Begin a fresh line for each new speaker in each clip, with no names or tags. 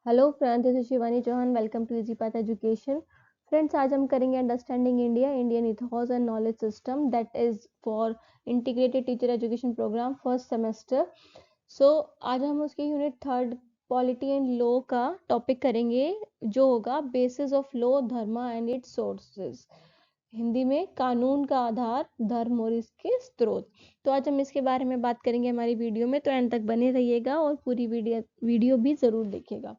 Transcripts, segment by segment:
Hello friends, this is Shivani Chauhan. Welcome to easy path education. Friends, आज हम करेंगे understanding India Indian ethos and knowledge system, that is for integrated teacher education programme first semester. So आज हम उसके unit third polity and law का topic करेंगे, जो होगा basis of law, dharma and its sources. Hindi में कानून का आधार, धर्म और इसके स्रोत। तो आज हम इसके बारे में बात करेंगे हमारी वीडियो में, तो एंड तक बने रहिएगा और पूरी वीडियो भी जरूर देखिएगा।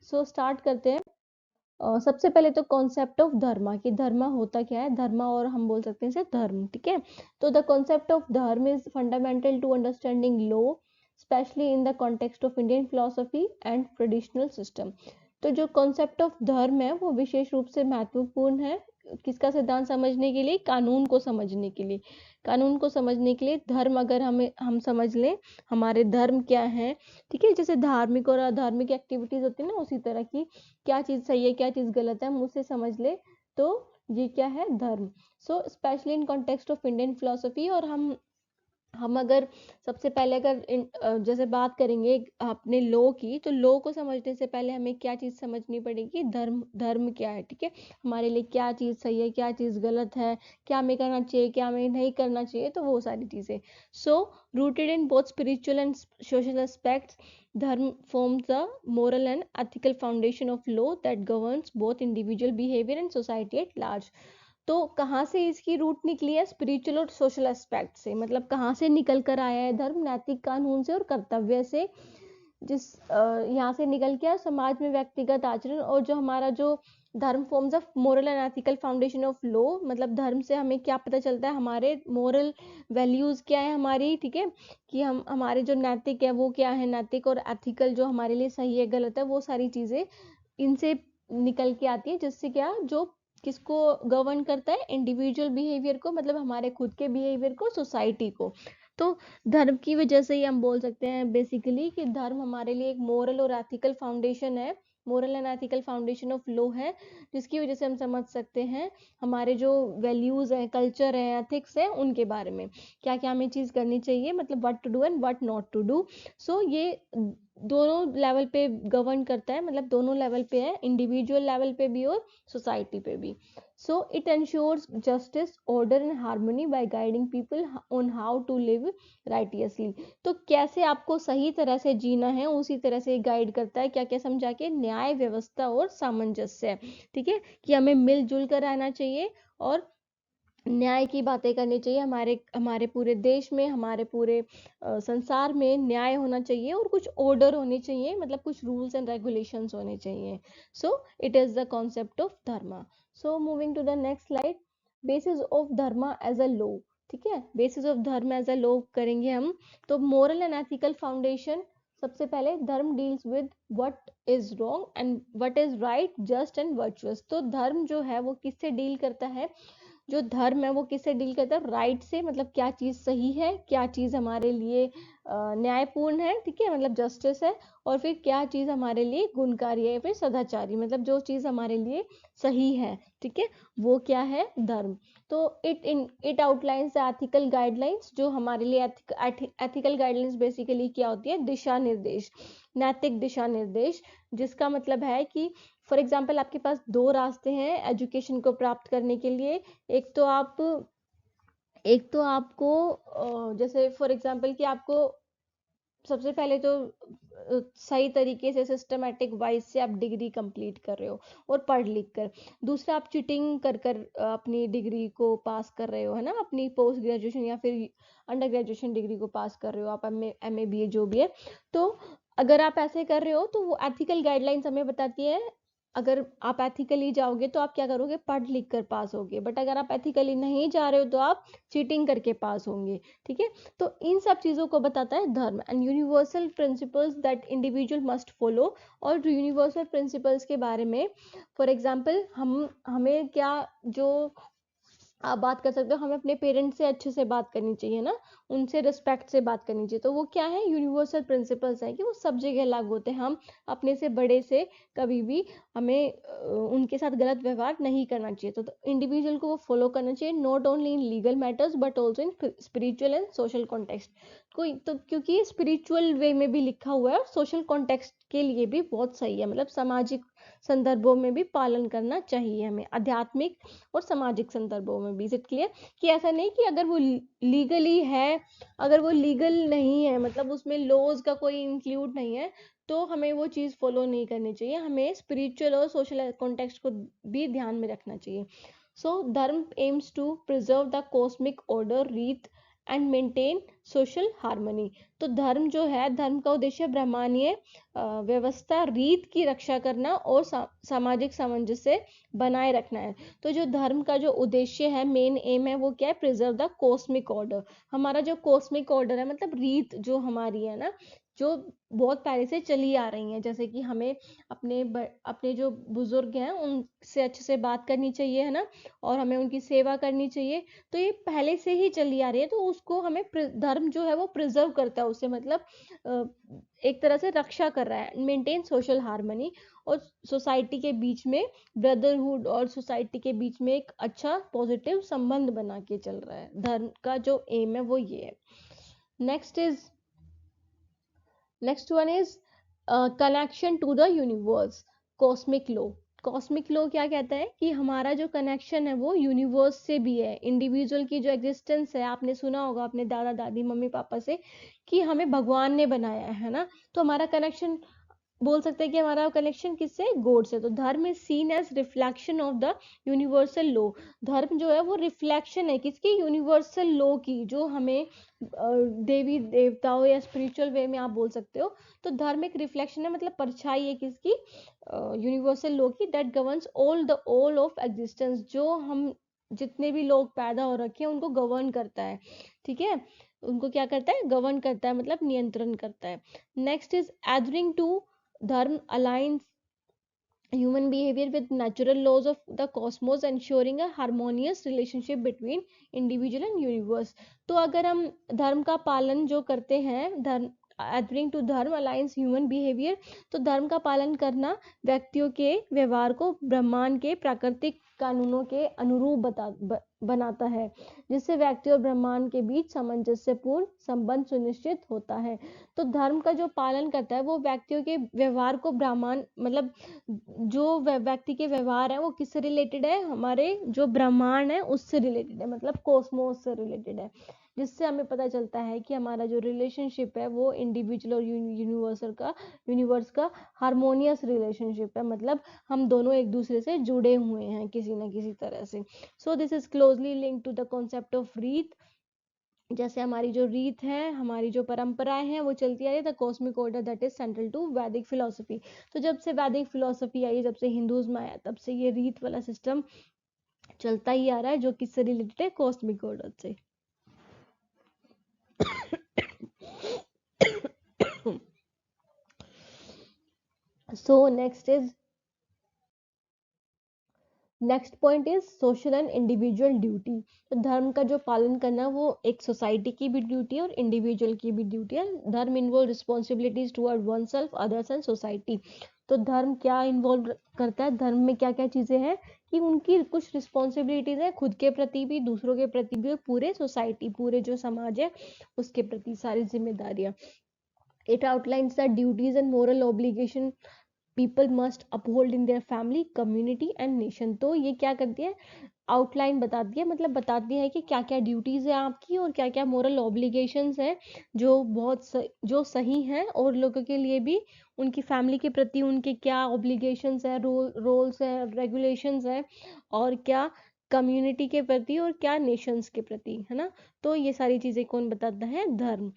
सो स्टार्ट करते हैं। सबसे पहले तो कॉन्सेप्ट ऑफ धर्मा, कि धर्मा होता क्या है। धर्मा और हम बोल सकते हैं इसे धर्म, ठीक है। तो the concept of dharma is fundamental to understanding law, especially in the context of Indian philosophy and traditional system. तो जो कॉन्सेप्ट ऑफ धर्म है वो विशेष रूप से महत्वपूर्ण है किसका सिद्धांत समझने के लिए, कानून को समझने के लिए। कानून को समझने के लिए धर्म अगर हम समझ लें हमारे धर्म क्या है, ठीक है। जैसे धार्मिक और अधार्मिक एक्टिविटीज होती है ना, उसी तरह की क्या चीज सही है क्या चीज गलत है हम उसे समझ ले, तो ये क्या है, धर्म। So specially in context of Indian philosophy. और हम अगर सबसे पहले अगर जैसे बात करेंगे अपने लॉ की, तो लॉ को समझने से पहले हमें क्या चीज समझनी पड़ेगी, धर्म। धर्म क्या है, ठीक है। हमारे लिए क्या चीज सही है क्या चीज गलत है, क्या हमें करना चाहिए क्या हमें नहीं करना चाहिए, तो वो सारी चीजें। So rooted in both spiritual and social aspects, dharma forms the moral and ethical foundation of law that governs both individual behaviour and society at large. तो कहाँ से इसकी रूट निकली है, स्पिरिचुअल और सोशल एस्पेक्ट से। मतलब कहाँ से निकल कर आया है धर्म, नैतिक कानून से और कर्तव्य से। जिस यहाँ से निकल के आया समाज में व्यक्तिगत आचरण, और जो हमारा जो धर्म forms of moral and ethical foundation of law, मतलब धर्म से हमें क्या पता चलता है, हमारे मोरल वैल्यूज क्या है हमारी, ठीक है। कि हम हमारे जो नैतिक है वो क्या है, नैतिक और एथिकल जो हमारे लिए सही है गलत है, वो सारी चीजें इनसे निकल के आती है। जिससे क्या, जो किसको गवर्न करता है, इंडिविजुअल बिहेवियर को, मतलब हमारे खुद के बिहेवियर को, सोसाइटी को। तो धर्म की वजह से ही हम बोल सकते हैं बेसिकली कि धर्म हमारे लिए एक मोरल और एथिकल फाउंडेशन है, moral and ethical foundation of law है, जिसकी वजह से हम समझ सकते हैं हमारे जो वैल्यूज हैं, कल्चर है, एथिक्स है, उनके बारे में क्या क्या हमें चीज करनी चाहिए, मतलब what to do and what not to do. So ये दोनों लेवल पे गवर्न करता है, मतलब दोनों लेवल पे है, इंडिविजुअल लेवल पे भी और सोसाइटी पे भी। So it ensures justice, order and harmony by guiding people on how to live righteously. तो कैसे आपको सही तरह से जीना है उसी तरह से गाइड करता है, क्या क्या समझा के, न्याय, व्यवस्था और सामंजस्य, ठीक है। कि हमें मिलजुल कर रहना चाहिए और न्याय की बातें करनी चाहिए। हमारे हमारे पूरे देश में, हमारे पूरे संसार में न्याय होना चाहिए और कुछ ऑर्डर होने चाहिए, मतलब कुछ रूल्स एंड रेगुलेशंस होने चाहिए। So it is the concept of dharma. So moving to the next slide. Basis of dharma as a law, ठीक है। Basis of dharma as a law करेंगे हम। तो मोरल एंड एथिकल फाउंडेशन, सबसे पहले धर्म deals with what is wrong and what is right, just and virtuous. तो धर्म जो है वो किससे डील करता है, जो धर्म है वो किससे डील करता है, राइट से, मतलब क्या चीज सही है, क्या चीज हमारे लिए न्यायपूर्ण है, ठीक है, मतलब जस्टिस है। और फिर क्या चीज हमारे लिए गुणकारी है, फिर सदाचारी, मतलब जो चीज हमारे लिए सही है, ठीक है, वो क्या है, धर्म। तो it outlines the ethical guidelines, जो हमारे लिए एथिकल गाइडलाइंस बेसिकली क्या होती है, दिशा निर्देश, नैतिक दिशा निर्देश। जिसका मतलब है कि फॉर एग्जाम्पल आपके पास दो रास्ते हैं एजुकेशन को प्राप्त करने के लिए। एक तो आपको जैसे फॉर एग्जाम्पल कि आपको सबसे पहले तो सही तरीके से सिस्टमेटिक वाइज से आप डिग्री कंप्लीट कर रहे हो और पढ़ लिख कर। दूसरा, आप चीटिंग कर कर अपनी डिग्री को पास कर रहे हो, है ना, अपनी पोस्ट ग्रेजुएशन या फिर अंडर ग्रेजुएशन डिग्री को पास कर रहे हो, आप एम ए बी ए जो भी है। तो अगर आप ऐसे कर रहे हो तो वो एथिकल गाइडलाइंस हमें बताती है, अगर आप एथिकली जाओगे तो आप क्या करोगे, पढ़ लिख कर पास होगे। बट अगर आप एथिकली नहीं जा रहे हो तो आप चीटिंग करके पास होंगे, ठीक है। तो इन सब चीजों को बताता है धर्म। And universal principles that individual must follow. और यूनिवर्सल प्रिंसिपल्स के बारे में, फॉर एग्जाम्पल हमें क्या, जो आप बात कर सकते हो, हमें अपने पेरेंट्स से अच्छे से बात करनी चाहिए ना, उनसे रिस्पेक्ट से बात करनी चाहिए। तो वो क्या है, यूनिवर्सल प्रिंसिपल्स है कि वो सब जगह लागू होते हैं। हम अपने से बड़े से कभी भी हमें उनके साथ गलत व्यवहार नहीं करना चाहिए। तो इंडिविजुअल को वो फॉलो करना चाहिए, not only in legal matters but also in spiritual and social कोई तो क्योंकि ये स्पिरिचुअल वे में भी लिखा हुआ है और सोशल कॉन्टेक्स्ट के लिए भी बहुत सही है, मतलब सामाजिक संदर्भों में भी पालन करना चाहिए हमें, आध्यात्मिक और सामाजिक संदर्भों में भी। इज इट क्लियर कि ऐसा नहीं कि अगर वो लीगली है, अगर वो लीगल नहीं है, मतलब उसमें लॉज का कोई इंक्लूड नहीं है, तो हमें वो चीज़ फॉलो नहीं करनी चाहिए, हमें स्पिरिचुअल और सोशल कॉन्टेक्स्ट को भी ध्यान में रखना चाहिए। So dharma aims to preserve the cosmic order, rita and maintain social harmony. तो धर्म जो है, धर्म का उद्देश्य ब्रह्मांडीय व्यवस्था, रीत की रक्षा करना और सामाजिक सामंजस्य बनाए रखना है। तो जो धर्म का जो उद्देश्य है, मेन एम है, वो क्या है? Preserve the cosmic order. हमारा जो कॉस्मिक ऑर्डर है, मतलब रीत जो हमारी है ना, जो बहुत पहले से चली आ रही है, जैसे कि हमें अपने जो बुजुर्ग हैं उनसे अच्छे से बात करनी चाहिए, है ना, और हमें उनकी सेवा करनी चाहिए। तो ये पहले से ही चली आ रही है, तो उसको हमें धर्म जो है वो प्रिजर्व करता है, उससे मतलब एक तरह से रक्षा कर रहा है। मेंटेन सोशल हार्मनी, और सोसाइटी के बीच में ब्रदरहुड और सोसाइटी के बीच में एक अच्छा पॉजिटिव संबंध बना के चल रहा है। धर्म का जो एम है वो ये है। Next one is connection to the universe, cosmic law. Cosmic law क्या कहता है कि हमारा जो कनेक्शन है वो यूनिवर्स से भी है, इंडिविजुअल की जो एग्जिस्टेंस है। आपने सुना होगा अपने दादा दादी मम्मी पापा से कि हमें भगवान ने बनाया है ना, तो हमारा कनेक्शन, बोल सकते हैं कि हमारा कनेक्शन किससे? गॉड से। तो dharma is seen as reflection of the universal law. धर्म जो है वो रिफ्लेक्शन है किसकी? यूनिवर्सल लॉ की, जो हमें देवी देवताओं या स्पिरिचुअल वे में आप बोल सकते हो। तो धर्म एक रिफ्लेक्शन है, मतलब परछाई है किसकी? यूनिवर्सल लॉ की, that governs all of existence. जो हम जितने भी लोग पैदा हो रखे हैं उनको गवर्न करता है, ठीक है, उनको क्या करता है? गवर्न करता है, मतलब नियंत्रण करता है। नेक्स्ट इज एडरिंग टू धर्म alliance human behavior with natural laws of the cosmos, ensuring a harmonious relationship between individual and universe। तो अगर हम धर्म का पालन जो करते हैं, धर्म adhering to धर्म अलाइंस ह्यूमन बिहेवियर, तो धर्म का पालन करना व्यक्तियों के व्यवहार को ब्रह्मांड के प्राकृतिक कानूनों के अनुरूप बनाता है, जिससे व्यक्ति और ब्रह्मांड के बीच सामंजस्यपूर्ण संबंध सुनिश्चित होता है। तो धर्म का जो पालन करता है वो व्यक्तियों के व्यवहार को ब्रह्मांड, मतलब जो व्यक्ति के व्यवहार है वो किससे रिलेटेड है? हमारे जो ब्रह्मांड है उससे रिलेटेड है, मतलब कॉस्मोस से रिलेटेड है, जिससे हमें पता चलता है कि हमारा जो रिलेशनशिप है वो इंडिविजुअल और यूनिवर्स का हार्मोनियस रिलेशनशिप है, मतलब हम दोनों एक दूसरे से जुड़े हुए हैं किसी न किसी तरह से। So this is closely linked to the concept of rita. जैसे हमारी जो रीत है, हमारी जो परंपराएं हैं वो चलती आ रही है, the cosmic order that is central to Vedic philosophy. तो जब से वैदिक फिलोसफी आई, जब से हिंदुइज्म आया, तब से ये रीत वाला सिस्टम चलता ही आ रहा है, जो किससे रिलेटेड है? कॉस्मिक ऑर्डर से। So next point is social and individual duty. तो धर्म का जो पालन करना वो एक सोसाइटी की भी ड्यूटी है और इंडिविजुअल की भी ड्यूटी है। धर्म involve responsibilities toward one self, others and society. तो धर्म क्या इन्वॉल्व करता है? धर्म में क्या क्या चीजें हैं कि उनकी कुछ रिस्पॉन्सिबिलिटीज है खुद के प्रति भी, दूसरों के प्रति भी, और पूरे सोसाइटी, पूरे जो समाज है उसके प्रति सारी जिम्मेदारियां। It outlines the duties and moral obligation people must uphold in their family, community and nation. तो ये क्या करती है? आउटलाइन बताती है, मतलब बताती है कि क्या क्या ड्यूटीज है आपकी और क्या क्या मोरल ऑब्लिगेशंस है जो सही हैं, और लोगों के लिए भी, उनकी फैमिली के प्रति उनके क्या ऑब्लिगेशंस है, रोल्स है, रेगुलेशंस है, और क्या कम्युनिटी के प्रति और क्या नेशंस के प्रति, है ना। तो ये सारी चीजें कौन बताता है? धर्म।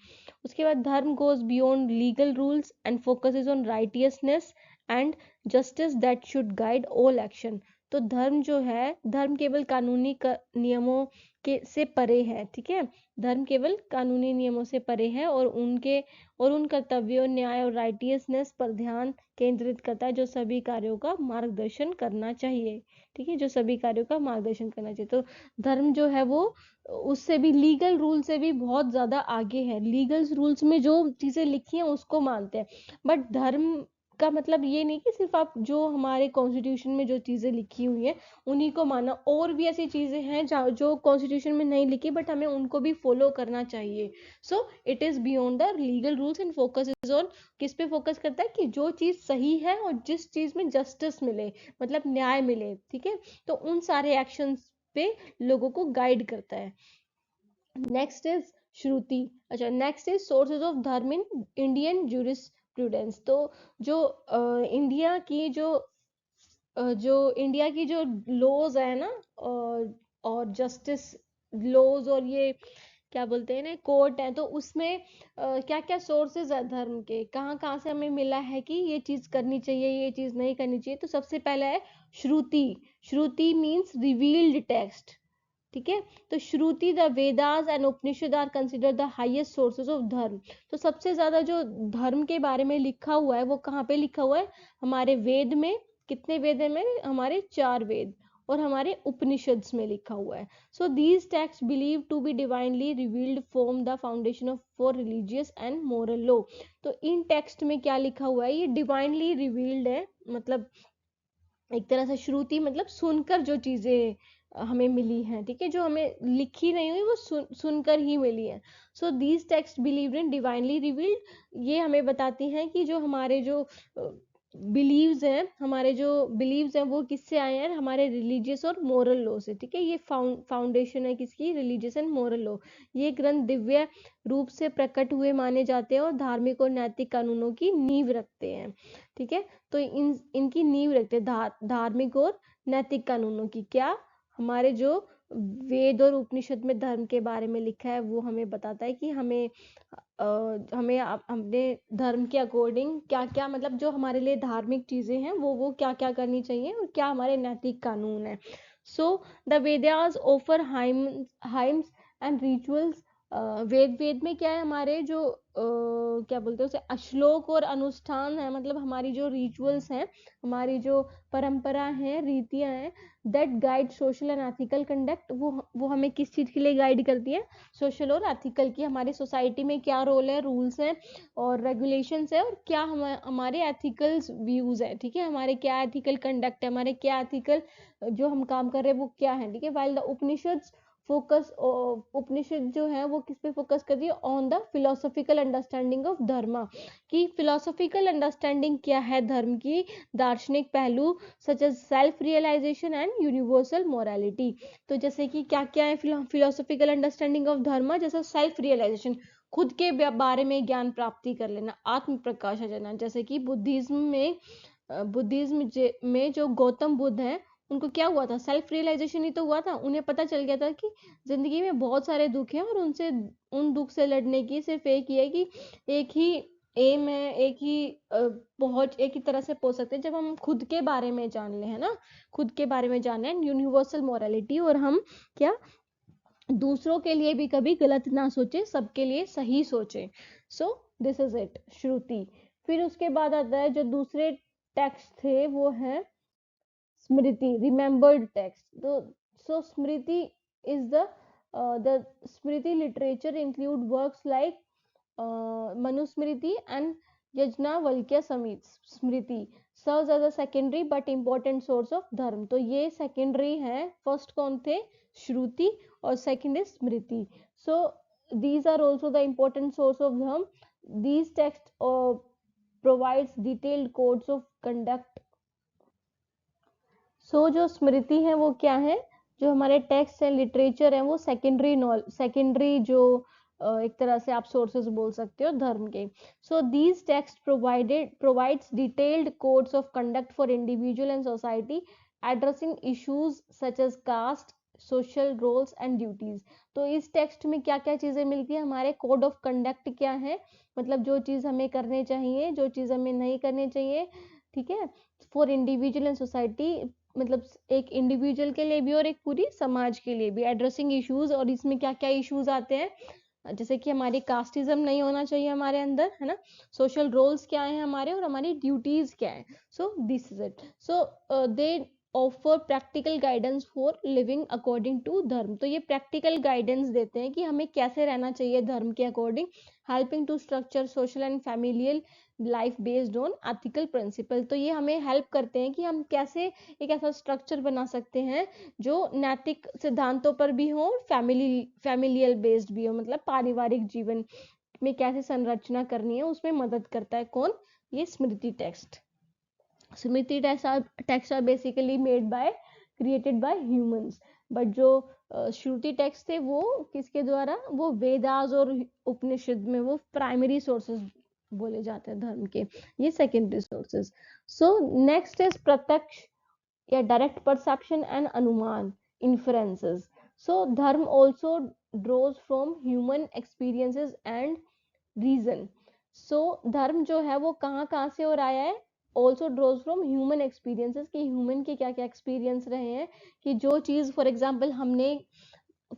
उसके बाद धर्म goes beyond legal rules and focuses on righteousness and justice that should guide all action. तो धर्म जो है, धर्म केवल कानूनी नियमों के से परे है, ठीक है, धर्म केवल कानूनी नियमों से परे है, और उन कर्तव्यों, न्याय और राइटियसनेस पर ध्यान केंद्रित करता है, जो सभी कार्यों का मार्गदर्शन करना चाहिए, ठीक है, जो सभी कार्यों का मार्गदर्शन करना चाहिए। तो धर्म जो है वो उससे भी, लीगल रूल से भी बहुत ज्यादा आगे है। लीगल रूल्स में जो चीजें लिखी हैं उसको मानते हैं, बट धर्म का मतलब ये नहीं कि सिर्फ आप जो हमारे कॉन्स्टिट्यूशन में जो चीज़ें लिखी हुई हैं उन्हीं को माना, और भी ऐसी चीज़ें हैं जो कॉन्स्टिट्यूशन में नहीं लिखी बट हमें उनको भी फॉलो करना चाहिए. So it is beyond the legal rules and focus is on, किस पे फोकस करता है कि जो चीज़ सही है और जिस चीज़ में जस्टिस मिले, मतलब न्याय मिले, ठीक है, तो उन सारे एक्शंस पे लोगों को गाइड करता है. नेक्स्ट इज श्रुति. अच्छा, next is sources of dharma in Indian jurisprudence. तो जो इंडिया की जो लॉज है ना, और जस्टिस लॉज, और ये क्या बोलते हैं ना, कोर्ट है, तो उसमें क्या क्या सोर्सेज है धर्म के, कहाँ कहाँ से हमें मिला है कि ये चीज करनी चाहिए, ये चीज नहीं करनी चाहिए. तो सबसे पहला है shruti. Shruti means revealed text, ठीक है. तो shruti, the Vedas and Upanishad are consider the highest sources of dharma. तो सबसे ज्यादा जो धर्म के बारे में लिखा हुआ है वो कहाँ पे लिखा हुआ है? हमारे वेद में. कितने वेद है में? हमारे 4 वेद, और हमारे उपनिषद्स में लिखा हुआ है. So these text believe to be divinely revealed form the foundation of for religious and moral law. तो इन टेक्स्ट में क्या लिखा हुआ है? ये डिवाइनली रिवील्ड है, मतलब एक तरह से श्रुति मतलब सुनकर जो चीजें हमें मिली हैं, ठीक है, जो हमें लिखी नहीं हुई वो सुनकर ही मिली है. So these text believe in divinely revealed, ये हमें बताती हैं कि जो हमारे जो बिलीव्स हैं वो किससे आए हैं? हमारे रिलीजियस और मोरल लॉ से, ठीक है. ये फाउंडेशन है किसकी? Religious and moral law. ये ग्रंथ दिव्य रूप से प्रकट हुए माने जाते हैं और धार्मिक और नैतिक कानूनों की नींव रखते हैं, ठीक है. तो इनकी नींव रखते हैं धार्मिक और नैतिक कानूनों की. क्या? हमारे जो वेद और उपनिषद में धर्म के बारे में लिखा है वो हमें बताता है कि हमने धर्म के अकॉर्डिंग क्या क्या, मतलब जो हमारे लिए धार्मिक चीजें हैं वो क्या क्या करनी चाहिए और क्या हमारे नैतिक कानून है. So the Vedas offer hymns and rituals. Veda में क्या है? हमारे जो क्या बोलते हैं उसे, श्लोक और अनुष्ठान है, मतलब हमारी जो रिचुअल्स हैं, हमारी जो परंपरा हैं, रीतियां हैं, that guide social and ethical conduct. वो हमें किस चीज के लिए गाइड करती है? सोशल और एथिकल की. हमारी सोसाइटी में क्या रोल है, रूल्स हैं और रेगुलेशंस है, और क्या हमारे एथिकल व्यूज है, ठीक है, हमारे क्या एथिकल कंडक्ट है, हमारे क्या एथिकल जो हम काम कर रहे हैं वो क्या है, ठीक है. वाइल द उपनिषद जो है वो किस पे फोकस कर रही है? On the philosophical understanding of dharma, कि फिलोसॉफिकल अंडरस्टैंडिंग क्या है धर्म की, दार्शनिक पहलू such as self realization and universal morality. तो जैसे कि क्या क्या है फिलोसॉफिकल अंडरस्टैंडिंग ऑफ धर्म? जैसे सेल्फ रियलाइजेशन, खुद के बारे में ज्ञान प्राप्ति कर लेना, आत्म प्रकाश आ जाना. जैसे कि बुद्धिज्म में जो गौतम बुद्ध है, उनको क्या हुआ था? सेल्फ रियलाइजेशन ही तो हुआ था. उन्हें पता चल गया था कि जिंदगी में बहुत सारे दुख हैं और उन दुख से लड़ने की सिर्फ एक ही है कि एक ही एम है, एक ही तरह से पहुंच सकते हैं जब हम खुद के बारे में जान ले, है ना, खुद के बारे में जाने, यूनिवर्सल मोरालिटी, और हम क्या दूसरों के लिए भी कभी गलत ना सोचे, सबके लिए सही सोचे. सो दिस इज इट, श्रुति. फिर उसके बाद आता है जो दूसरे टेक्स्ट थे, वो है smriti, remembered text. So smriti is the smriti literature include works like manusmriti and yajnavalkya smriti serves as a secondary but important source of dharma. तो ये secondary है. first कौन थे? श्रुति, और second is Smriti. So these are also the important source of dharma. These texts provides detailed codes of conduct. जो स्मृति है वो क्या है? जो हमारे टेक्स्ट है, लिटरेचर है, वो सेकेंडरी जो एक तरह से आप सोर्सेज बोल सकते हो धर्म के. So these text provides detailed codes of conduct for individual and society addressing issues such as caste, social roles and duties. तो इस टेक्स्ट में क्या क्या चीजें मिलती है? हमारे कोड ऑफ कंडक्ट क्या है, मतलब जो चीज हमें करने चाहिए, जो चीज हमें नहीं करनी चाहिए, ठीक है, फॉर इंडिविजुअल एंड सोसाइटी, मतलब एक इंडिविजुअल के लिए भी और एक पूरी समाज के लिए भी. एड्रेसिंग इश्यूज, और इसमें क्या क्या इश्यूज आते हैं? जैसे कि हमारी कास्टिज्म नहीं होना चाहिए हमारे अंदर, है ना, सोशल रोल्स क्या है हमारे, और हमारी ड्यूटीज क्या है. So this is it. So they offer practical guidance for living according to dharma. तो ये प्रैक्टिकल गाइडेंस देते हैं कि हमें कैसे रहना चाहिए धर्म के according, helping to structure social and familial life based on ethical principle. तो ये हमें हेल्प करते हैं कि हम कैसे एक ऐसा स्ट्रक्चर बना सकते हैं जो नैतिक सिद्धांतों पर भी हो, फैमिलियल बेस्ड भी हो, मतलब पारिवारिक जीवन में कैसे संरचना करनी है उसमें मदद करता है। कौन? ये smriti text. Smriti text are basically made by created by humans, but जो श्रुति टेक्स्ट थे वो किसके द्वारा? वो वेदास और उपनिषद में वो प्राइमरी सोर्सेज बोले जाते हैं धर्म के, ये secondary sources. So next is pratyaksha या direct perception and anumana, inferences. So dharma also draws from human experiences and reason. So dharma जो है वो कहाँ से और आया है? Also draws from human experiences, कि ह्यूमन के क्या क्या एक्सपीरियंस रहे हैं, कि जो चीज फॉर एग्जाम्पल हमने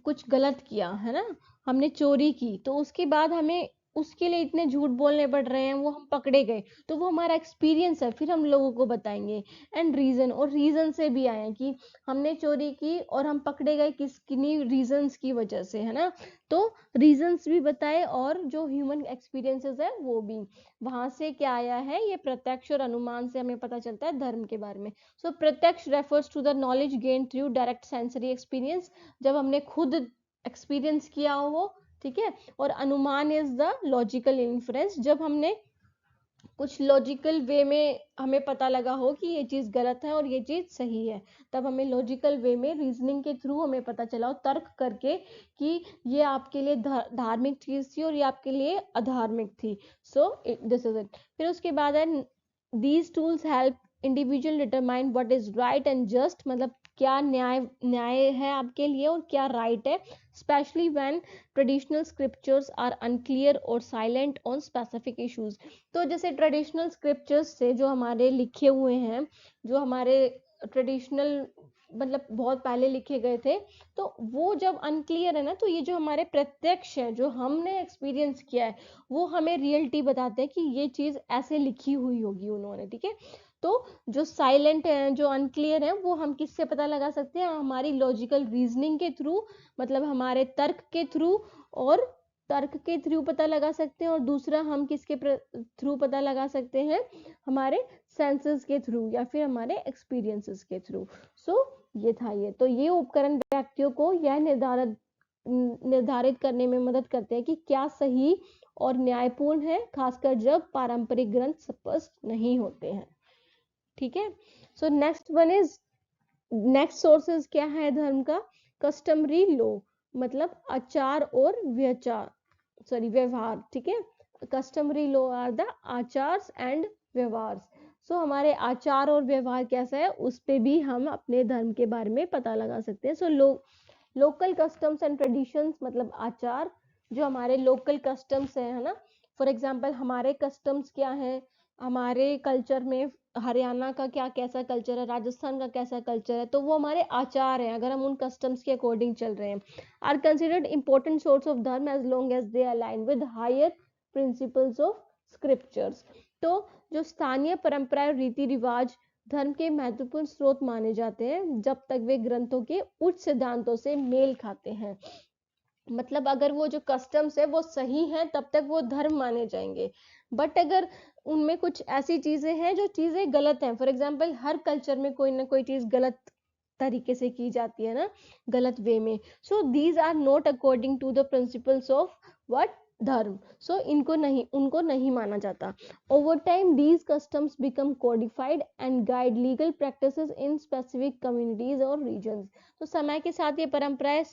कुछ गलत किया है ना, हमने चोरी की, तो उसके बाद हमें उसके लिए इतने झूठ बोलने पड़ रहे हैं, वो हम पकड़े गए, तो वो हमारा एक्सपीरियंस है, फिर हम लोगों को बताएंगे। एंड रीजन, और रीजन से भी आए कि हमने चोरी की और हम पकड़े गए किन्हीं रीजंस की वजह से, है ना, तो रीजंस भी बताए और जो ह्यूमन एक्सपीरियंसेस है वो भी वहां से क्या आया है, ये प्रत्यक्ष और अनुमान से हमें पता चलता है धर्म के बारे में। So pratyaksha refers to the knowledge gain through direct sensory experience, जब हमने खुद एक्सपीरियंस किया हो, ठीक है। और अनुमान इज द लॉजिकल इन्फ्रेंस, जब हमने कुछ लॉजिकल वे में हमें पता लगा हो कि ये चीज गलत है और ये चीज सही है, तब हमें लॉजिकल वे में रीजनिंग के थ्रू हमें पता चला हो, तर्क करके, कि ये आपके लिए धार्मिक चीज थी और ये आपके लिए अधार्मिक थी। सो दिस इज इट। फिर उसके बाद है these tools help individual determine what is right and just, मतलब क्या न्याय है आपके लिए और क्या राइट है, especially when traditional scriptures are unclear और साइलेंट ऑन स्पेसिफिक इश्यूज। तो जैसे ट्रेडिशनल स्क्रिप्चर्स से जो हमारे लिखे हुए हैं, जो हमारे ट्रेडिशनल मतलब बहुत पहले लिखे गए थे, तो वो जब अनक्लियर है ना, तो ये जो हमारे प्रत्यक्ष है, जो हमने एक्सपीरियंस किया है, वो हमें रियलिटी बताते हैं कि ये चीज ऐसे लिखी हुई होगी उन्होंने, ठीक है। तो जो साइलेंट है, जो अनक्लियर है, वो हम किससे पता लगा सकते हैं? हमारी लॉजिकल रीजनिंग के थ्रू, मतलब हमारे तर्क के थ्रू, और तर्क के थ्रू पता लगा सकते हैं। और दूसरा हम किसके थ्रू पता लगा सकते हैं? हमारे सेंसेस के थ्रू या फिर हमारे एक्सपीरियंसेस के थ्रू। सो ये था ये। तो ये उपकरण व्यक्तियों को यह निर्धारित करने में मदद करते हैं कि क्या सही और न्यायपूर्ण है, खासकर जब पारंपरिक ग्रंथ स्पष्ट नहीं होते हैं, ठीक है। सो next one is, next sources क्या है धर्म का? कस्टमरी लॉ, मतलब आचार और व्यवहार, ठीक है। Customary law are the acharas and vyavahara. So हमारे आचार और व्यवहार कैसा है, उस पे भी हम अपने धर्म के बारे में पता लगा सकते हैं। So local customs and traditions, मतलब आचार, जो हमारे लोकल कस्टम्स है ना। फॉर एग्जाम्पल हमारे कस्टम्स क्या है, हमारे कल्चर में हरियाणा का क्या कैसा कल्चर है, राजस्थान का कैसा कल्चर है, तो वो हमारे आचार हैं, अगर हम उन कस्टम्स के अकॉर्डिंग चल रहे हैं। Are considered important source of dharma as long as they align with higher principles of scriptures. तो जो स्थानीय परंपराएं रीति रिवाज धर्म के महत्वपूर्ण स्रोत माने जाते हैं, जब तक वे ग्रंथों के उच्च सिद्धांतों से मेल खाते हैं। मतलब अगर वो जो कस्टम्स है वो सही है, तब तक वो धर्म माने जाएंगे। बट अगर उनमें कुछ ऐसी चीजें हैं जो चीजें गलत हैं, फॉर एग्जाम्पल हर कल्चर में कोई ना कोई चीज गलत तरीके से की जाती है ना, गलत वे में। So these are not according to the principles of what? Dharma. So उनको नहीं माना जाता। Over time these customs become codified and guide legal practices in specific communities और रीजन्स। तो समय के साथ ये परंपराएं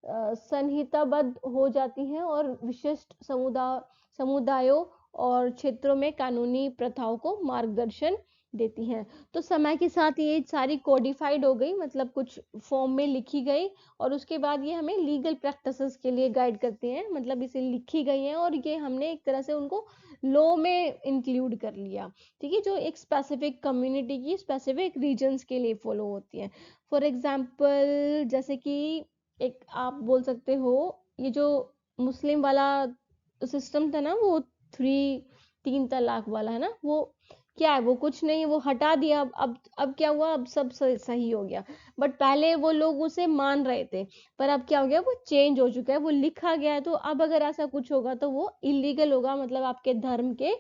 संहिताबद्ध हो जाती हैं और विशिष्ट समुदायों और क्षेत्रों में कानूनी प्रथाओं को मार्गदर्शन देती हैं। तो समय के साथ ये सारी कोडिफाइड हो गई, मतलब कुछ फॉर्म में लिखी गई, और उसके बाद ये हमें लीगल प्रैक्टिसेस के लिए गाइड करती हैं, मतलब इसे लिखी गई हैं और ये हमने एक तरह से उनको लॉ में इंक्लूड कर लिया, ठीक है, जो एक स्पेसिफिक कम्युनिटी की स्पेसिफिक रीजन्स के लिए फॉलो होती हैं। फॉर एग्जाम्पल जैसे कि एक आप बोल सकते हो, ये जो मुस्लिम वाला सिस्टम था ना, वो 3 तलाक वाला है ना, वो क्या है, वो कुछ नहीं, वो हटा दिया। अब क्या हुआ, अब सब सही हो गया। बट पहले वो लोग उसे मान रहे थे, पर अब क्या हो गया, वो चेंज हो चुका है, वो लिखा गया है। तो अब अगर ऐसा कुछ होगा तो वो इलीगल होगा, मतलब आपके धर्म के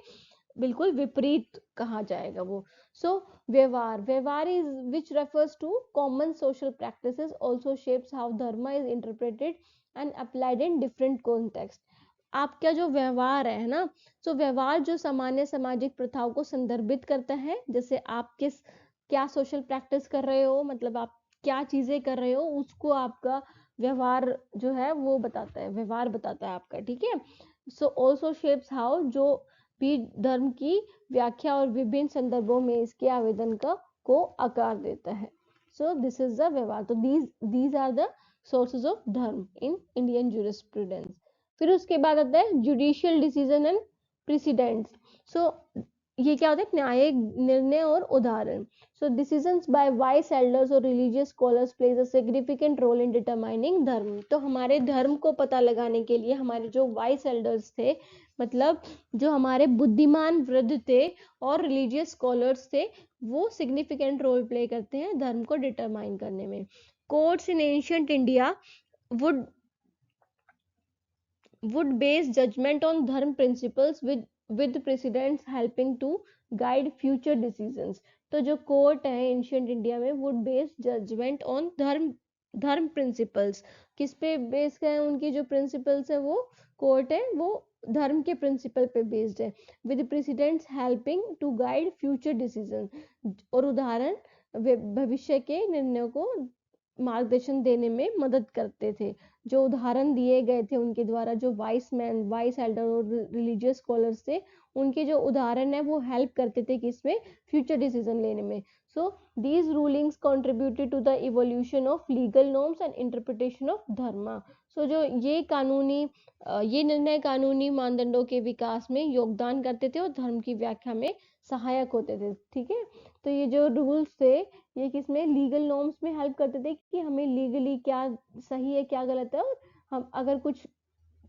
बिल्कुल विपरीत कहा जाएगा वो। So vyavahara, vyavahara is which refers to common social practices, also shapes how dharma is interpreted and applied in different context. आपका जो व्यवहार है ना, तो व्यवहार जो सामान्य सामाजिक प्रथाओं को संदर्भित करता है, जैसे आप किस क्या सोशल प्रैक्टिस कर रहे हो, मतलब आप क्या चीजें कर रहे हो, उसको आपका व्यवहार जो है वो बताता है, व्यवहार बताता है आपका, ठीक है। सो ऑल्सो शेप्स हाउ, जो भी धर्म की व्याख्या और विभिन्न संदर्भों में इसके आवेदन का को आकार देता है। So this is the vyavahara. तो these are the sources of dharma in Indian jurisprudence. फिर उसके बाद आता है judicial decision and precedents. So ये क्या होता है, न्यायिक निर्णय और उदाहरण। So decisions by wise elders और religious scholars plays a significant role in determining dharma. तो हमारे धर्म को पता लगाने के लिए हमारे जो वाइस एल्डर्स थे, मतलब जो हमारे बुद्धिमान वृद्ध थे और रिलीजियस स्कॉलर्स थे, वो सिग्निफिकेंट रोल प्ले करते हैं धर्म को डिटरमाइन करने में। Courts in ancient India would base judgment on dharma principles with precedents helping to guide future decisions। तो जो कोर्ट है एंशिएंट इंडिया में वुड बेस जजमेंट ऑन धर्म प्रिंसिपल्स। किस पे बेस्ड है, उनकी जो प्रिंसिपल्स है वो कोर्ट है वो धर्म के प्रिंसिपल पे बेस्ड है। With precedents helping to guide future decision, और उदाहरण भविष्य के निर्णयों को मार्गदर्शन देने में मदद करते थे। जो उदाहरण दिए गए थे उनके द्वारा, जो वाइस एल्डर और रिलीजियस स्कॉलर्स थे, उनके जो उदाहरण है वो हेल्प करते थे किसमें, फ्यूचर डिसीजन लेने में। So these rulings contributed to the evolution of legal norms and interpretation of dharma. So जो ये निर्णय कानूनी मानदंडों के विकास में योगदान करते थे और धर्म की व्याख्या में सहायक होते थे, ठीक है। तो ये जो रूल्स थे ये किसमें, लीगल नॉर्म्स में हेल्प करते थे कि हमें लीगली क्या सही है क्या गलत है, और हम अगर कुछ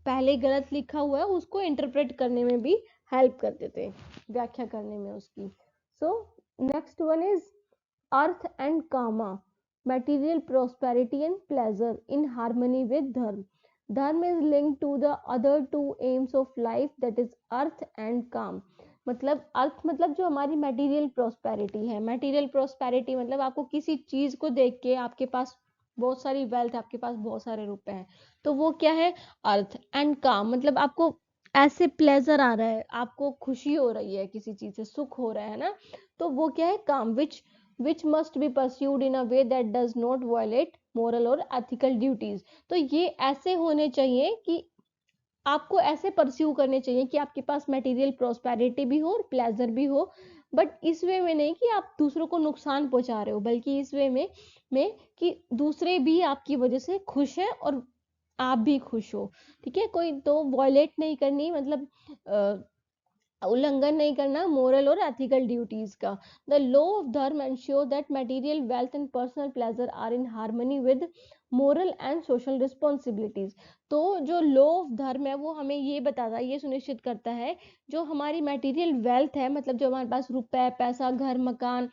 पहले गलत लिखा हुआ है उसको इंटरप्रेट करने में भी हेल्प करते थे, व्याख्या करने में उसकी। So next one is artha and kama, material prosperity and pleasure in harmony with dharma. Dharma is linked to the other two aims of life, that is earth and काम। मतलब अर्थ मतलब जो हमारी मटेरियल प्रोस्पेरिटी है, मटेरियल प्रोस्पेरिटी मतलब आपको किसी चीज को देख के, आपके पास बहुत सारी वेल्थ है, आपके पास बहुत सारे रुपए हैं, तो वो क्या है, अर्थ। एंड काम मतलब आपको ऐसे प्लेजर आ रहा है, आपको खुशी हो रही है, किसी चीज से सुख हो रहा है ना, तो वो क्या है, काम। which must be pursued in a way that does not violate moral or ethical duties। तो ये ऐसे होने चाहिए कि आपको ऐसे परस्यू करने चाहिए कि आपके पास मटेरियल प्रोस्पेरिटी भी हो और प्लेजर भी हो, बट इस वे में नहीं कि आप दूसरों को नुकसान पहुंचा रहे हो, बल्कि इस वे में कि दूसरे भी आपकी वजह से खुश है और आप भी खुश हो, ठीक है। कोई तो वॉयलेट नहीं करनी, मतलब उल्लंघन नहीं करना मोरल और एथिकल ड्यूटीज का। The law of dharma ensure that material wealth and personal pleasure are in harmony with moral and social responsibilities. तो जो लॉ ऑफ धर्म है वो हमें ये बताता है, ये सुनिश्चित करता है, जो हमारी मटेरियल वेल्थ है, मतलब जो हमारे पास रुपए पैसा घर मकान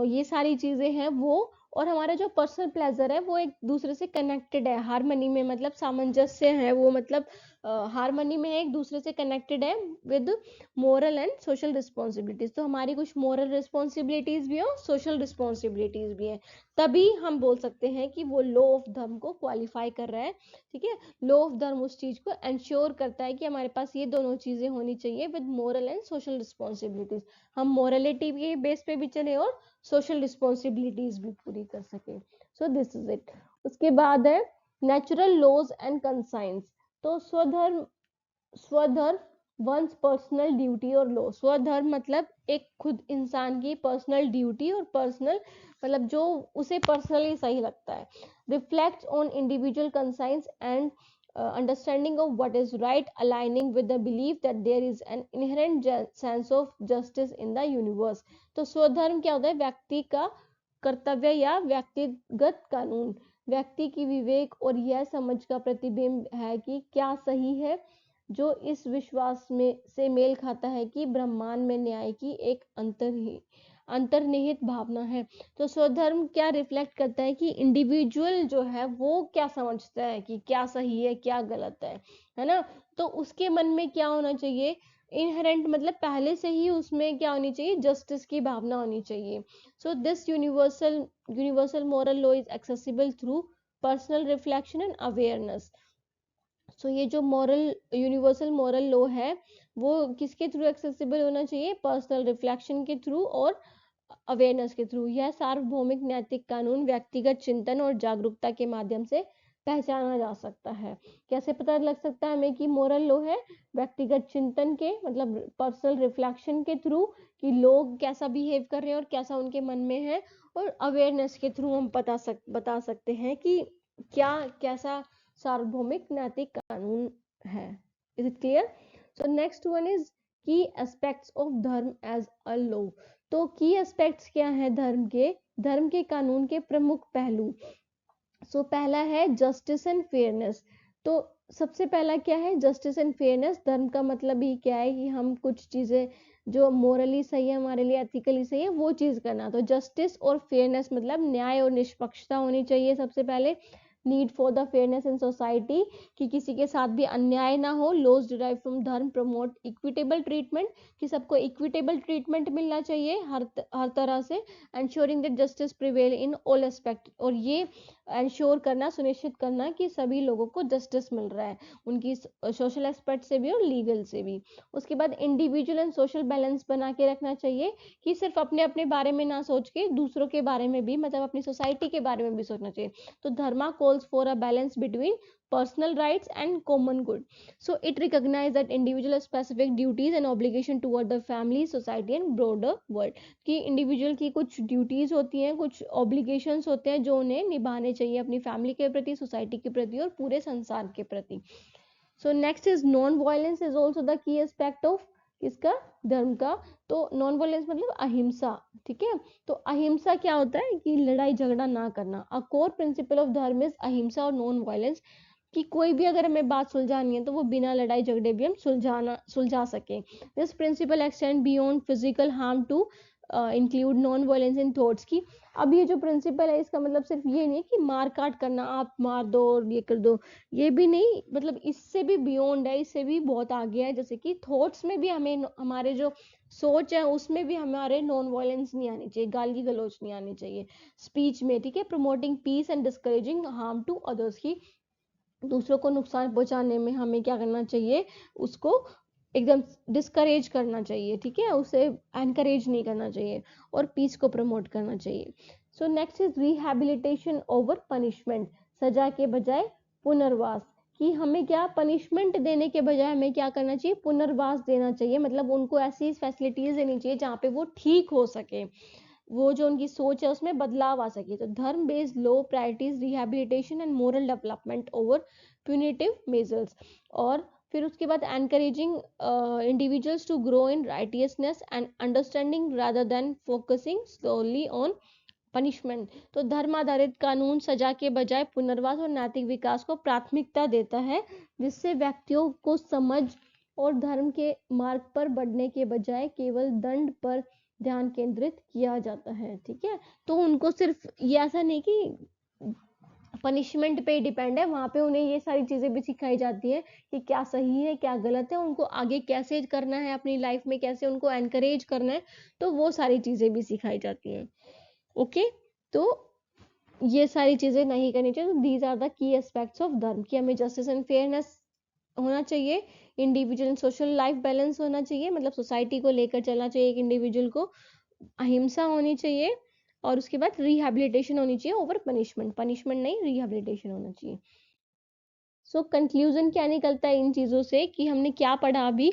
ये सारी चीजें हैं वो, और हमारा जो पर्सनल प्लेजर है वो एक दूसरे से कनेक्टेड है, हारमनी में, मतलब सामंजस्य है वो, मतलब हारमनी में एक दूसरे से कनेक्टेड है with moral and social responsibilities. तो हमारी कुछ मोरल रिस्पॉन्सिबिलिटीज भी है, सोशल रिस्पॉन्सिबिलिटीज भी है, तभी हम बोल सकते हैं कि वो लॉ ऑफ धर्म को क्वालिफाई कर रहा है, ठीक है। लॉ ऑफ धर्म उस चीज को एंश्योर करता है कि हमारे पास ये दोनों चीजें होनी चाहिए with moral and social responsibilities, हम मोरलिटी के बेस पे भी चले और सोशल रिस्पॉन्सिबिलिटीज भी पूरी कर सके। सो दिस इज इट। उसके बाद है नेचुरल लॉज एंड कंसाइंस। तो स्वधर्म वंस पर्सनल ड्यूटी और लॉ। स्वधर्म मतलब एक खुद इंसान की पर्सनल ड्यूटी और पर्सनल मतलब जो उसे पर्सनली सही लगता है। Reflects on individual conscience and understanding of what is right, aligning with the belief that there is an inherent sense of justice in the universe। तो स्वधर्म क्या होता है, व्यक्ति का कर्तव्य या व्यक्तिगत कानून, व्यक्ति की विवेक और यह समझ का प्रतिबिंब है कि क्या सही है, जो इस विश्वास में से मेल खाता है कि ब्रह्मांड में न्याय की एक अंतर्निहित भावना है। तो स्वधर्म क्या रिफ्लेक्ट करता है कि इंडिविजुअल जो है वो क्या समझता है कि क्या सही है क्या गलत है ना। तो उसके मन में क्या होना चाहिए, इनहेरेंट मतलब पहले से ही उसमें क्या होनी चाहिए, जस्टिस की भावना होनी चाहिए। So this universal moral law is accessible through personal reflection and awareness. So ये जो यूनिवर्सल मॉरल लॉ है वो किसके थ्रू एक्सेसिबल होना चाहिए, पर्सनल रिफ्लेक्शन के थ्रू और अवेयरनेस के थ्रू। यह सार्वभौमिक नैतिक कानून व्यक्तिगत चिंतन और जागरूकता के माध्यम से पहचाना जा सकता है। कैसे पता लग सकता है हमें कि मोरल लॉ है, व्यक्तिगत चिंतन के मतलब पर्सनल रिफ्लेक्शन के थ्रू कि लोग कैसा बिहेव कर रहे हैं और कैसा उनके मन में है, और अवेयरनेस के थ्रू हम बता सकते हैं कि क्या कैसा सार्वभौमिक नैतिक कानून है। Is it clear? So next one is की aspects of dharma as a law. तो की एस्पेक्ट्स क्या है धर्म के कानून के प्रमुख पहलू। सो पहला है जस्टिस एंड फेयरनेस। तो सबसे पहला क्या है, जस्टिस एंड फेयरनेस। धर्म का मतलब ही क्या है कि हम कुछ चीजें जो मोरली सही है, हमारे लिए एथिकली सही है, वो चीज करना। तो जस्टिस और फेयरनेस मतलब न्याय और निष्पक्षता होनी चाहिए सबसे पहले। Need for the fairness in society, कि किसी के साथ भी अन्याय ना हो। लॉज डिराइव फ्रॉम धर्म प्रमोट इक्विटेबल ट्रीटमेंट, कि सबको इक्विटेबल ट्रीटमेंट मिलना चाहिए हर तरह से। Ensuring that justice prevail in all aspect, और ये एंश्योर करना, सुनिश्चित करना कि सभी लोगों को जस्टिस मिल रहा है, उनकी सोशल एस्पेक्ट से भी और लीगल से भी। उसके बाद इंडिविजुअल एंड सोशल बैलेंस बना के रखना चाहिए, कि सिर्फ अपने अपने बारे में ना सोच के दूसरों के बारे में भी, मतलब अपनी सोसाइटी के बारे में भी सोचना चाहिए। तो dharma calls for a balance between personal rights and common good. So it recognizes that individual specific duties and obligation toward the family, society and broader world. कि इंडिविजुअल की कुछ ड्यूटीज होती हैं, कुछ ऑब्लिगेशंस होते हैं जो उन्हें निभाने चाहिए अपनी फैमिली के प्रति, सोसाइटी के प्रति और पूरे संसार के प्रति। सो next is non violence is also the key aspect of किसका, धर्म का। तो नॉन वायलेंस मतलब अहिंसा, ठीक है। तो अहिंसा क्या होता है कि लड़ाई झगड़ा ना करना। A core principle of dharma is अहिंसा और नॉन वायलेंस, कि कोई भी अगर हमें बात सुलझानी है तो वो बिना लड़ाई झगड़े भी हम सुलझा सकें। This principle extend beyond physical harm to include non violence in thoughts की। अब ये जो प्रिंसिपल है इसका मतलब सिर्फ ये नहीं कि मार काट करना, आप मार दो और ये कर दो, ये भी नहीं, मतलब इससे भी बियॉन्ड है, इससे भी बहुत आगे है। जैसे कि थॉट्स में भी हमें, हमारे जो सोच है उसमें भी हमारे नॉन वायलेंस नहीं आनी चाहिए, गाली गलौज नहीं आनी चाहिए स्पीच में, ठीक है। Promoting peace and discouraging harm to others, की दूसरों को नुकसान पहुंचाने में हमें क्या करना चाहिए, उसको एकदम डिस्करेज करना चाहिए, ठीक है, उसे एनकरेज नहीं करना चाहिए, और पीस को प्रमोट करना चाहिए। सो next is rehabilitation over punishment, सजा के बजाय पुनर्वास, कि हमें क्या पनिशमेंट देने के बजाय हमें क्या करना चाहिए, पुनर्वास देना चाहिए। मतलब उनको ऐसी फैसिलिटीज देनी चाहिए जहाँ पे वो ठीक हो सके, वो जो उनकी सोच है उसमें बदलाव आ सके। तो dharma based law prioritizes rehabilitation and moral development over punitive measures. और फिर उसके बाद encouraging individuals to grow in righteousness and understanding rather than focusing solely on punishment. तो धर्म आधारित कानून सजा के बजाय पुनर्वास और नैतिक विकास को प्राथमिकता देता है, जिससे व्यक्तियों को समझ और धर्म के मार्ग पर बढ़ने के बजाय केवल दंड पर ध्यान केंद्रित किया जाता है, ठीक है। तो उनको सिर्फ ये ऐसा नहीं कि पनिशमेंट पे डिपेंड है, वहां पे उन्हें ये सारी चीजें भी सिखाई जाती है कि क्या सही है क्या गलत है, उनको आगे कैसे करना है अपनी लाइफ में, कैसे उनको एनकरेज करना है, तो वो सारी चीजें भी सिखाई जाती हैं। ओके, तो ये सारी चीजें नहीं करनी चाहिए। तो these are the key aspects of dharma, कि हमें जस्टिस एंड फेयरनेस होना चाहिए, individual and social life balance होना चाहिए, मतलब सोसाइटी को लेकर चलना चाहिए एक इंडिविजुअल को, अहिंसा होनी चाहिए, और उसके बाद रिहैबिलिटेशन होनी चाहिए ओवर पनिशमेंट, पनिशमेंट नहीं रिहैबिलिटेशन होना चाहिए। सो कंक्लूजन क्या निकलता है इन चीजों से कि हमने क्या पढ़ा अभी,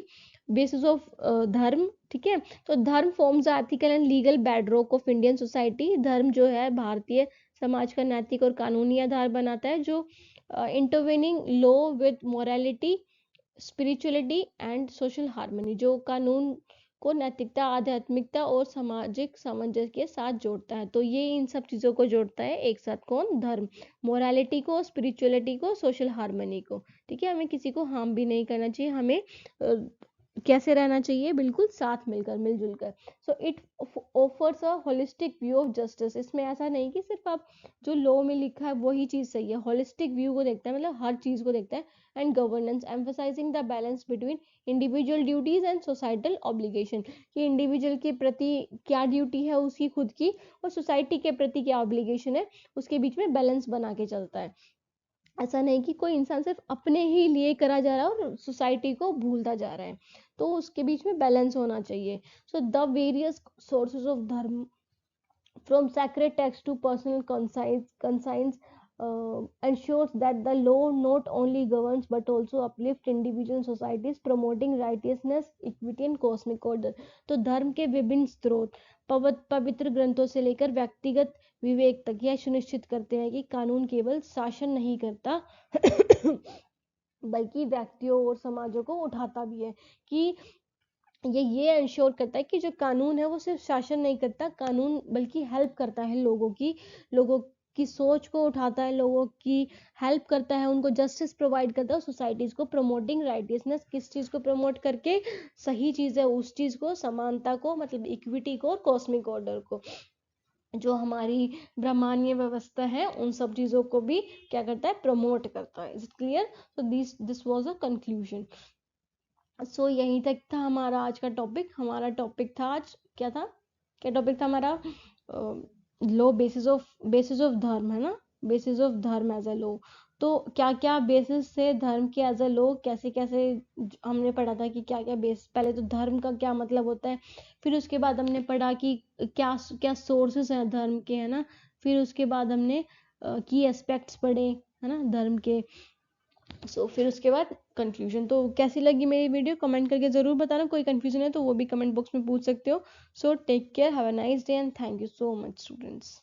बेसिस ऑफ धर्म, ठीक है। तो धर्म forms ethical and legal bedrock of Indian society, धर्म जो है भारतीय समाज का नैतिक और कानूनी आधार बनाता है, जो intervening law with morality, spirituality and social harmony, जो कानून को नैतिकता, आध्यात्मिकता और सामाजिक सामंजस्य के साथ जोड़ता है। तो ये इन सब चीज़ों को जोड़ता है एक साथ, कौन? धर्म। मोरालिटी को, स्पिरिचुअलिटी को, सोशल हार्मनी को। ठीक है, हमें किसी को हार्म भी नहीं करना चाहिए, हमें कैसे रहना चाहिए? बिल्कुल साथ मिलकर, मिलजुल कर। So it offers a holistic view of justice. इसमें ऐसा नहीं कि सिर्फ आप जो लॉ में लिखा है वही चीज़ सही है, होलिस्टिक व्यू को देखता है, मतलब हर चीज़ को देखता है। And governance, emphasising the balance between individual duties and societal obligation, कि इंडिविजुअल के प्रति क्या ड्यूटी है उसकी खुद की, और सोसाइटी के प्रति क्या ऑब्लिगेशन है, उसके बीच में बैलेंस बना के चलता है। ऐसा नहीं कि कोई इंसान सिर्फ अपने ही लिए करा जा रहा है और सोसाइटी को भूलता जा रहा है, तो उसके बीच में बैलेंस होना चाहिए। So the various sources of धर्म, from sacred text to personal conscience, ensures that the law not only governs but also uplifts individual societies, promoting righteousness, equity and cosmic order. तो धर्म के विभिन्न स्रोत पवित्र ग्रंथों से लेकर व्यक्तिगत विवेक तक यह सुनिश्चित करते हैं कि कानून केवल शासन नहीं करता बल्कि व्यक्तियों और समाजों को उठाता भी है। कि ये इंश्योर करता है कि जो कानून है वो सिर्फ शासन नहीं करता, कानून बल्कि हेल्प करता है लोगों की सोच को उठाता है, लोगों की हेल्प करता है, उनको जस्टिस प्रोवाइड करता है, सोसाइटीज को प्रमोटिंग राइटियसनेस, किस चीज को प्रमोट करके? सही चीज है उस चीज को, समानता को, मतलब इक्विटी को और कॉस्मिक ऑर्डर को, जो हमारी ब्रह्मांडीय व्यवस्था है उन सब चीजों को भी क्या करता है? प्रमोट करता है। Is it clear? तो दिस वाज अ कंक्लूजन। सो यहीं तक था हमारा आज का टॉपिक। हमारा टॉपिक था आज क्या था? क्या टॉपिक था हमारा? लो बेसिस ऑफ धर्म, है ना? बेसिस ऑफ धर्म एज अ लो। तो क्या क्या बेसिस से धर्म के एज अ लो, कैसे कैसे हमने पढ़ा था कि क्या क्या बेस, पहले तो धर्म का क्या मतलब होता है, फिर उसके बाद हमने पढ़ा कि क्या क्या सोर्सेस हैं धर्म के, है ना? फिर उसके बाद हमने की एस्पेक्ट्स पढ़े, है ना, धर्म के। फिर उसके बाद कंक्लूजन। तो कैसी लगी मेरी वीडियो कमेंट करके ज़रूर बताना। कोई कंफ्यूजन है तो वो भी कमेंट बॉक्स में पूछ सकते हो। So take care, have a nice day and thank you so much students.